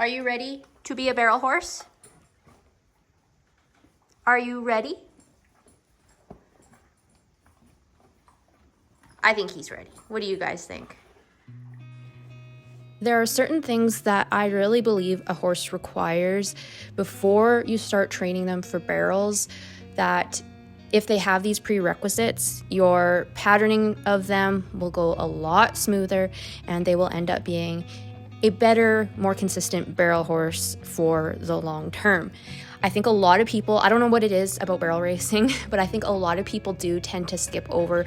Are you ready to be a barrel horse? Are you ready? I think he's ready. What do you guys think? There are certain things that I really believe a horse requires before you start training them for barrels, that if they have these prerequisites, your patterning of them will go a lot smoother and they will end up being a better, more consistent barrel horse for the long term. I think a lot of people, I don't know what it is about barrel racing, but I think a lot of people do tend to skip over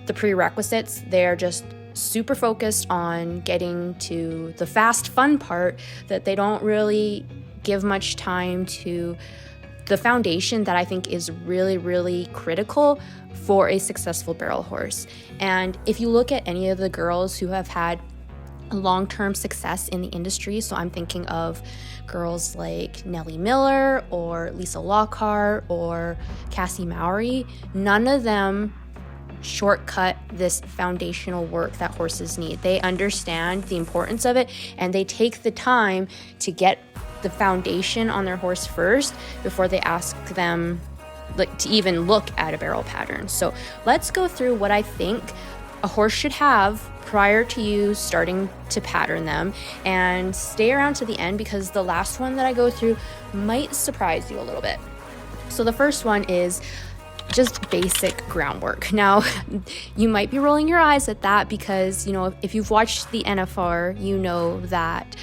the prerequisites. They're just super focused on getting to the fast, fun part that they don't really give much time to the foundation that I think is really, really critical for a successful barrel horse. And if you look at any of the girls who have had long-term success in the industry, so I'm thinking of girls like Nellie Miller or Lisa Lockhart or Cassie Mowry, none of them shortcut this foundational work that horses need. They understand the importance of it and they take the time to get the foundation on their horse first before they ask them to even look at a barrel pattern. So let's go through what I think a horse should have prior to you starting to pattern them, and stay around to the end because the last one that I go through might surprise you a little bit. So the first one is just basic groundwork. Now, you might be rolling your eyes at that because, if you've watched the NFR, you know that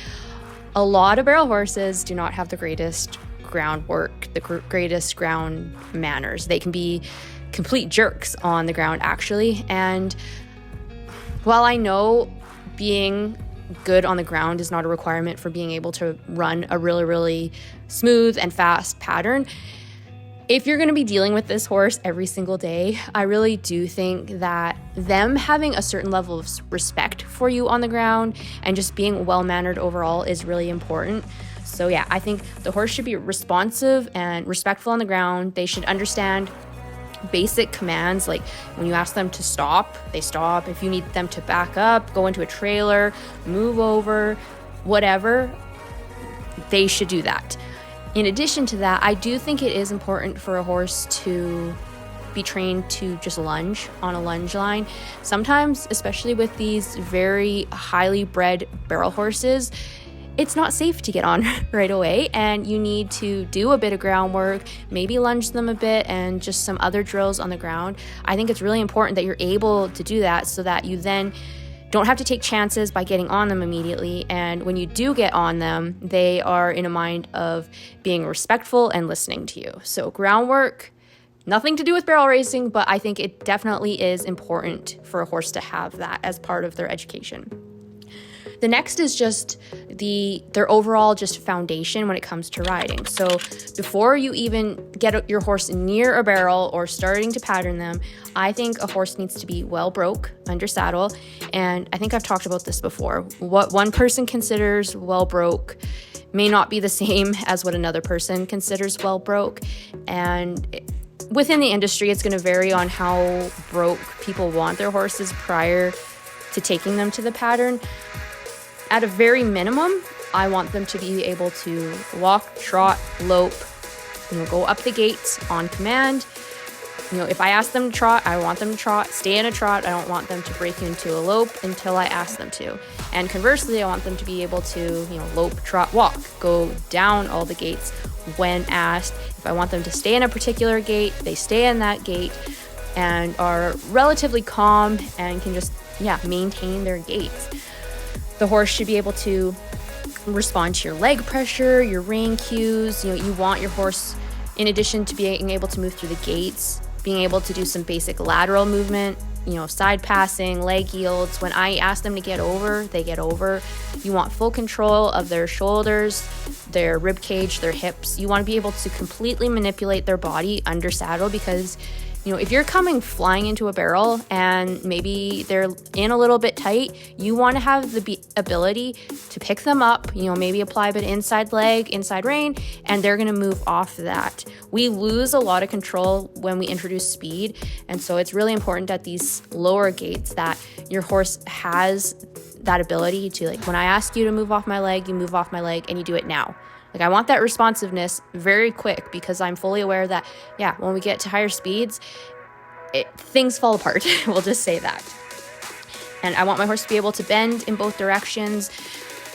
a lot of barrel horses do not have the greatest groundwork, the greatest ground manners. They can be complete jerks on the ground, actually. And while I know being good on the ground is not a requirement for being able to run a really, really smooth and fast pattern, if you're going to be dealing with this horse every single day, I really do think that them having a certain level of respect for you on the ground and just being well-mannered overall is really important. So yeah, I think the horse should be responsive and respectful on the ground. They should understand basic commands, like when you ask them to stop, they stop. If you need them to back up, go into a trailer, move over, whatever, they should do that. In addition to that, I do think it is important for a horse to be trained to just lunge on a lunge line. Sometimes, especially with these very highly bred barrel horses, it's not safe to get on right away, and you need to do a bit of groundwork, maybe lunge them a bit, and just some other drills on the ground. I think it's really important that you're able to do that so that you then don't have to take chances by getting on them immediately. And when you do get on them, they are in a mind of being respectful and listening to you. So groundwork, nothing to do with barrel racing, but I think it definitely is important for a horse to have that as part of their education. The next is just their overall just foundation when it comes to riding. So before you even get your horse near a barrel or starting to pattern them, I think a horse needs to be well broke under saddle. And I think I've talked about this before. What one person considers well broke may not be the same as what another person considers well broke. And within the industry, it's going to vary on how broke people want their horses prior to taking them to the pattern. At a very minimum, I want them to be able to walk, trot, lope, go up the gates on command. If I ask them to trot, I want them to trot, stay in a trot. I don't want them to break into a lope until I ask them to. And conversely, I want them to be able to, lope, trot, walk, go down all the gates when asked. If I want them to stay in a particular gate, they stay in that gate and are relatively calm and can just, maintain their gaits. The horse should be able to respond to your leg pressure, your rein cues. You want your horse, in addition to being able to move through the gates, being able to do some basic lateral movement, side passing, leg yields. When I ask them to get over, they get over. You want full control of their shoulders, their rib cage, their hips. You want to be able to completely manipulate their body under saddle because if you're coming flying into a barrel and maybe they're in a little bit tight, you want to have the ability to pick them up, maybe apply a bit of inside leg, inside rein, and they're going to move off that. We lose a lot of control when we introduce speed, and so it's really important at these lower gates that your horse has that ability to, like, when I ask you to move off my leg, you move off my leg and you do it now. Like, I want that responsiveness very quick, because I'm fully aware that, yeah, when we get to higher speeds, things fall apart. We'll just say that. And I want my horse to be able to bend in both directions.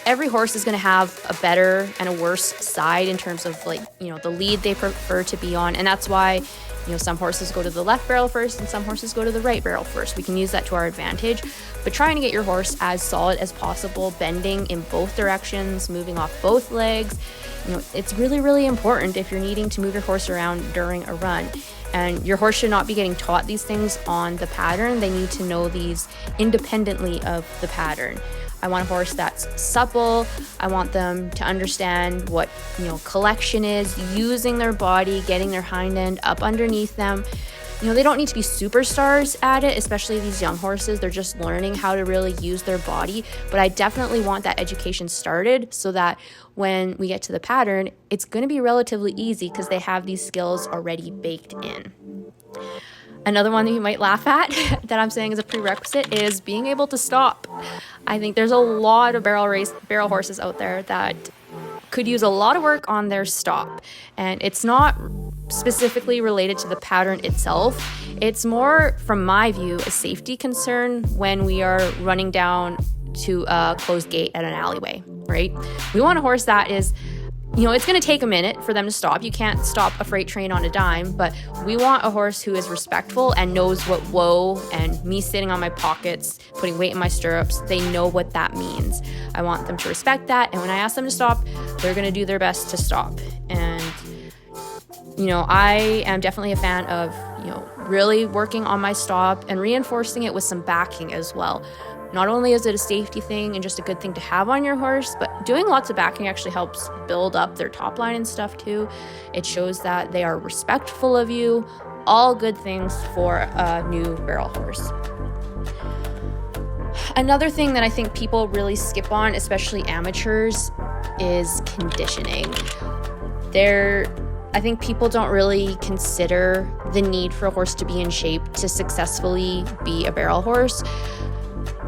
Every horse is going to have a better and a worse side in terms of, like, you know, the lead they prefer to be on. And that's why, you know, some horses go to the left barrel first and some horses go to the right barrel first. We can use that to our advantage. But trying to get your horse as solid as possible, bending in both directions, moving off both legs, you know, it's really, really important if you're needing to move your horse around during a run. And your horse should not be getting taught these things on the pattern. They need to know these independently of the pattern. I want a horse that's supple. I want them to understand what, you know, collection is, using their body, getting their hind end up underneath them. You know, they don't need to be superstars at it, especially these young horses. They're just learning how to really use their body. But I definitely want that education started so that when we get to the pattern, it's going to be relatively easy because they have these skills already baked in. Another one that you might laugh at that I'm saying is a prerequisite is being able to stop. I think there's a lot of barrel horses out there that could use a lot of work on their stop. And it's not specifically related to the pattern itself. It's more, from my view, a safety concern when we are running down to a closed gate at an alleyway, right? We want a horse that is, you know, it's going to take a minute for them to stop. You can't stop a freight train on a dime, but we want a horse who is respectful and knows what whoa and me sitting on my pockets, putting weight in my stirrups, they know what that means. I want them to respect that. And when I ask them to stop, they're going to do their best to stop. And, you know, I am definitely a fan of, you know, really working on my stop and reinforcing it with some backing as well. Not only is it a safety thing and just a good thing to have on your horse, but doing lots of backing actually helps build up their top line and stuff too. It shows that they are respectful of you. All good things for a new barrel horse. Another thing that I think people really skip on, especially amateurs, is conditioning. I think people don't really consider the need for a horse to be in shape to successfully be a barrel horse.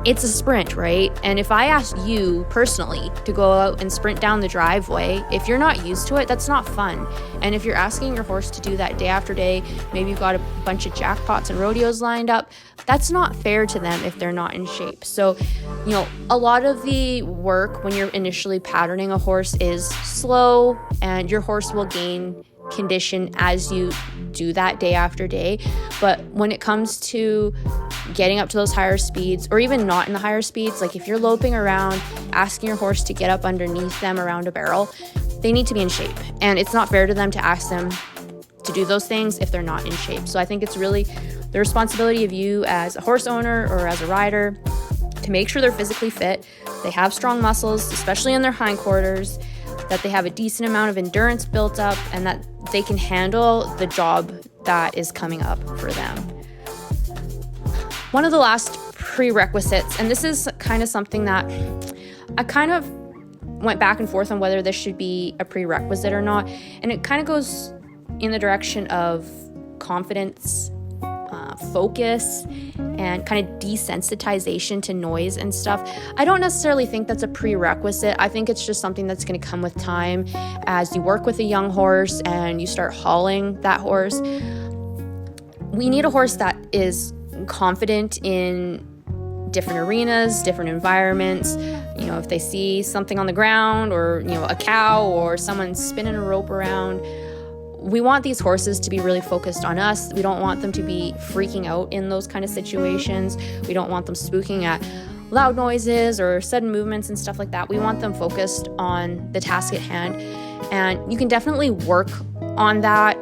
It's a sprint, right? And if I asked you personally to go out and sprint down the driveway, if you're not used to it, that's not fun. And if you're asking your horse to do that day after day, maybe you've got a bunch of jackpots and rodeos lined up, that's not fair to them if they're not in shape. So, you know, a lot of the work when you're initially patterning a horse is slow, and your horse will gain condition as you do that day after day. But when it comes to getting up to those higher speeds, or even not in the higher speeds, like if you're loping around, asking your horse to get up underneath them around a barrel, they need to be in shape. And it's not fair to them to ask them to do those things if they're not in shape. So I think it's really the responsibility of you as a horse owner or as a rider to make sure they're physically fit, they have strong muscles, especially in their hindquarters, that they have a decent amount of endurance built up, and that they can handle the job that is coming up for them. One of the last prerequisites, and this is kind of something that I kind of went back and forth on whether this should be a prerequisite or not, and it kind of goes in the direction of confidence, focus, and kind of desensitization to noise and stuff. I don't necessarily think that's a prerequisite. I think it's just something that's going to come with time as you work with a young horse and you start hauling that horse. We need a horse that is confident in different arenas, different environments. You know, if they see something on the ground, or, you know, a cow or someone spinning a rope around, we want these horses to be really focused on us. We don't want them to be freaking out in those kind of situations. We don't want them spooking at loud noises or sudden movements and stuff like that. We want them focused on the task at hand. And you can definitely work on that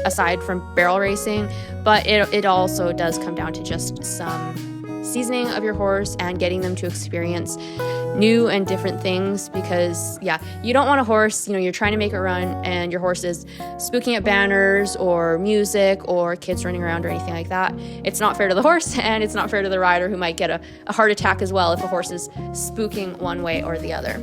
aside from barrel racing, but it also does come down to just some seasoning of your horse and getting them to experience new and different things. Because you don't want a horse, you're trying to make a run and your horse is spooking at banners or music or kids running around or anything like that. It's not fair to the horse, and it's not fair to the rider, who might get a heart attack as well if a horse is spooking one way or the other.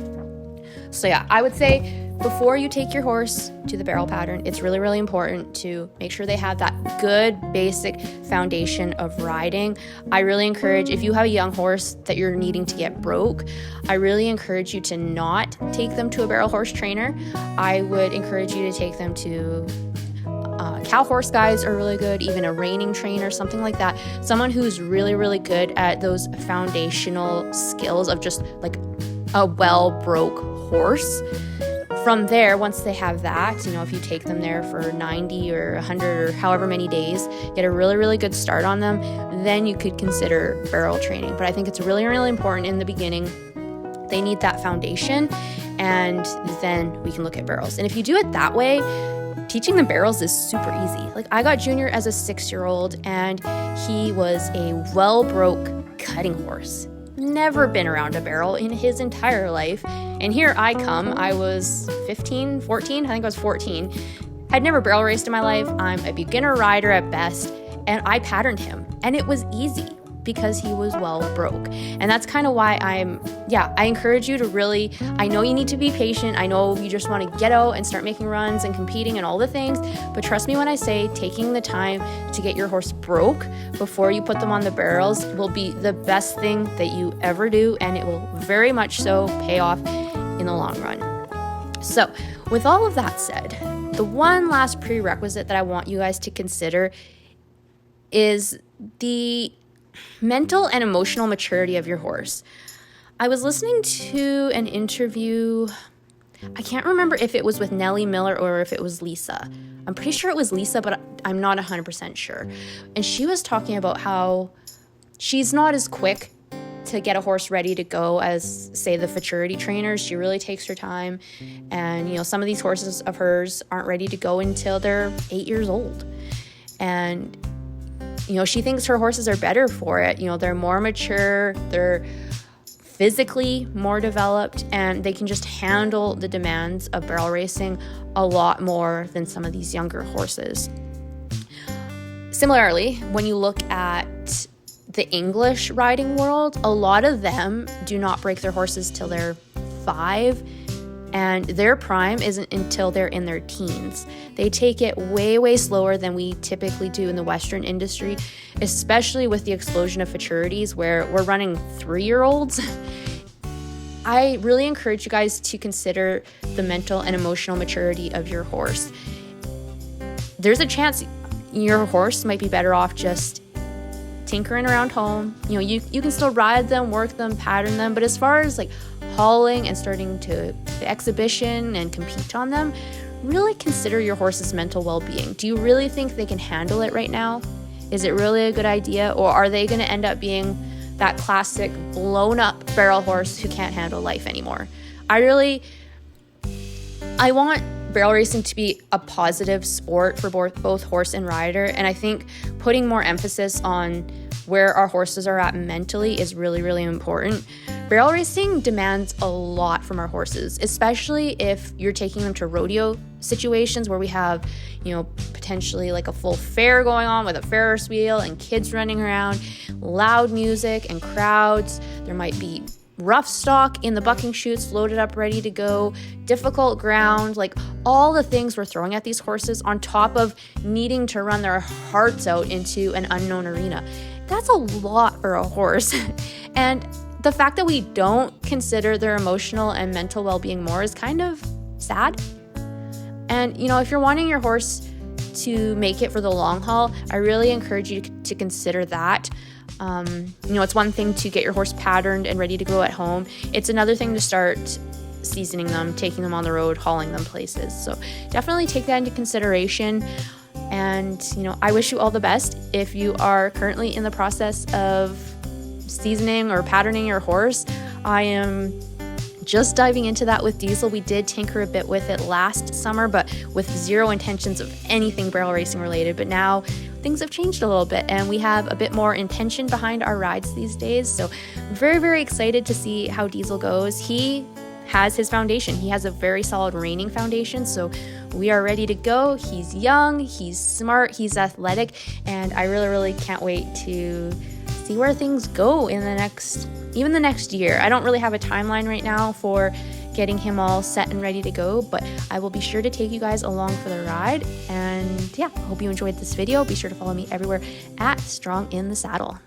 So I would say before you take your horse to the barrel pattern, it's really, really important to make sure they have that good basic foundation of riding. I really encourage, if you have a young horse that you're needing to get broke, I really encourage you to not take them to a barrel horse trainer. I would encourage you to take them to cow horse guys are really good, even a reining trainer, something like that. Someone who's really, really good at those foundational skills of just like a well-broke horse. From there, once they have that, if you take them there for 90 or 100 or however many days, get a really, really good start on them, then you could consider barrel training. But I think it's really, really important in the beginning. They need that foundation, and then we can look at barrels. And if you do it that way, teaching the barrels is super easy. Like, I got Junior as a 6-year-old, and he was a well-broke cutting horse. Never been around a barrel in his entire life. And here I come. I was 15, 14, I think I was 14. Had never barrel raced in my life. I'm a beginner rider at best, and I patterned him. And it was easy because he was well broke. And that's kind of why I encourage you to really, I know you need to be patient. I know you just want to get out and start making runs and competing and all the things, but trust me when I say taking the time to get your horse broke before you put them on the barrels will be the best thing that you ever do, and it will very much so pay off in the long run. So with all of that said, the one last prerequisite that I want you guys to consider is the mental and emotional maturity of your horse. I was listening to an interview, I can't remember if it was with Nellie Miller or if it was Lisa. I'm pretty sure it was Lisa, but I'm not 100% sure. And she was talking about how she's not as quick to get a horse ready to go as, say, the futurity trainers. She really takes her time. And, some of these horses of hers aren't ready to go until they're 8 years old. And she thinks her horses are better for it. They're more mature, they're physically more developed, and they can just handle the demands of barrel racing a lot more than some of these younger horses. Similarly, when you look at the English riding world, a lot of them do not break their horses till they're 5, and their prime isn't until they're in their teens. They take it way, way slower than we typically do in the Western industry, especially with the explosion of futurities where we're running 3-year-olds. I really encourage you guys to consider the mental and emotional maturity of your horse. There's a chance your horse might be better off just tinkering around home. You can still ride them, work them, pattern them, but as far as like hauling and starting to the exhibition and compete on them, really consider your horse's mental well-being. Do you really think they can handle it right now? Is it really a good idea, or are they going to end up being that classic blown up barrel horse who can't handle life anymore? I want barrel racing to be a positive sport for both horse and rider, and I think putting more emphasis on where our horses are at mentally is really, really important. Barrel racing demands a lot from our horses, especially if you're taking them to rodeo situations where we have, potentially like a full fair going on with a Ferris wheel and kids running around, loud music and crowds. There might be rough stock in the bucking chutes loaded up, ready to go, difficult ground, like all the things we're throwing at these horses on top of needing to run their hearts out into an unknown arena. That's a lot for a horse. And the fact that we don't consider their emotional and mental well-being more is kind of sad. And, if you're wanting your horse to make it for the long haul, I really encourage you to consider that. It's one thing to get your horse patterned and ready to go at home. It's another thing to start seasoning them, taking them on the road, hauling them places. So definitely take that into consideration. And, I wish you all the best if you are currently in the process of seasoning or patterning your horse. I am just diving into that with Diesel. We did tinker a bit with it last summer, but with zero intentions of anything barrel racing related. But now things have changed a little bit and we have a bit more intention behind our rides these days. So very, very excited to see how Diesel goes. He has his foundation. He has a very solid reining foundation. So we are ready to go. He's young, he's smart, he's athletic, and I really, really can't wait to see where things go in the next year. I don't really have a timeline right now for getting him all set and ready to go, but I will be sure to take you guys along for the ride. And yeah, I hope you enjoyed this video. Be sure to follow me everywhere at Strong in the Saddle.